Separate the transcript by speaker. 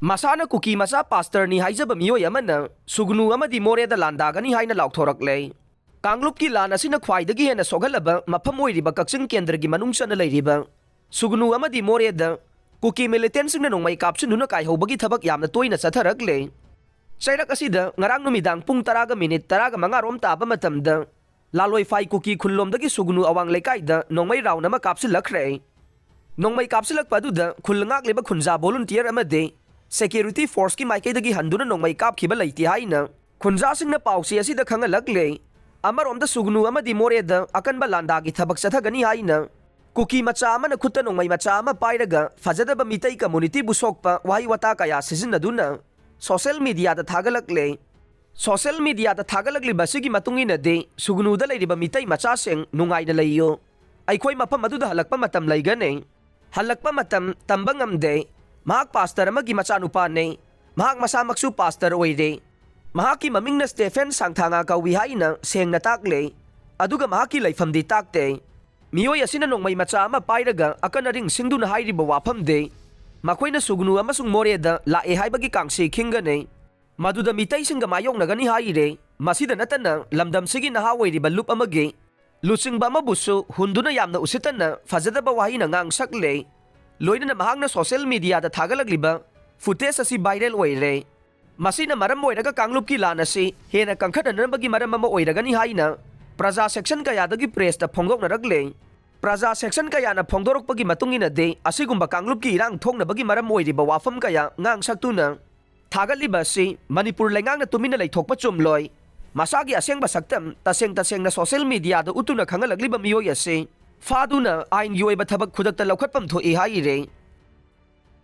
Speaker 1: Masana kuki masa pastor ni haijaba miyoy amana sugnu amadi moreda landagani haina laukthoraqle. Kanglupki lan asina khwaidagi hena sogalaba mafam oiriba Kakching Kendragi manungsana leiriba sugnu amadi moreda kuki militants na nongmai kapsununa kaihobagi thabak yamna toina satharakle. Chairak asida ngarang numidang pung 10 minute 10 rom taba matamda laloi fai kuki khullomdagi sugnu awang lekaida nongmai rauna ma kapsilakre. Nongmai kapsilakpaduda khulngak leba khunja volunteer amade security force ki maikaidagi handuna nongmai kapkhiba leiti haina khunja singna pausi asida khangalakle. Amaromda sugnu amadi moreda akanba landagi thabak sathagani haina kuki macha amana khutta nongmai macha ama pairaga fajadaba mitai community busokpa wahi wata kaya sizinaduna social media da thagalakle. Social media da thagalakli basigi matungina de sugnu da leiriba mitai macha seng nungai na leiyo aikhoi mafam aduda halakpa matam leigane. Halakpa matam tambangamde mahak pastor amagi machanupa ne mahak masamaksu pastor oire. Mahaki maming na Stephen Sangthanga kawi haina seng na takle aduga mahaki laifam di takte. Miyoy asina nongmai macha ama pairaga akan ring singdu na hairiba wafam de makoy na sugnu amasung moreda lae haibagi kangsi khingane maduda mitai singa mayong nagani haire masida natana lamdam sigi na hawairiba lup amage lusingba mabusu hunduna yamna usitana fajadaba wahi na ngang sakle loina na mahang na social media da thagalagliba footage asi viral oire. Masina maram oiraga kanglupki lana si hena kangkhatanabagi maram ama oiragani haina praja section kayadagi press da phongdoknaragle. Praja section kaya na phongdorokpagi matungina de asigumba kanglupki irang thongnabagi maram oiriba wafam kaya ngang saktuna thagaliba si Manipur lengang na tumina leithokpa chumloi masagi asengba saktam taseng na social media da utuna khangalagliba miyoy ase faduna ain yoiba thabak khudakta laukhatpam thoi haire.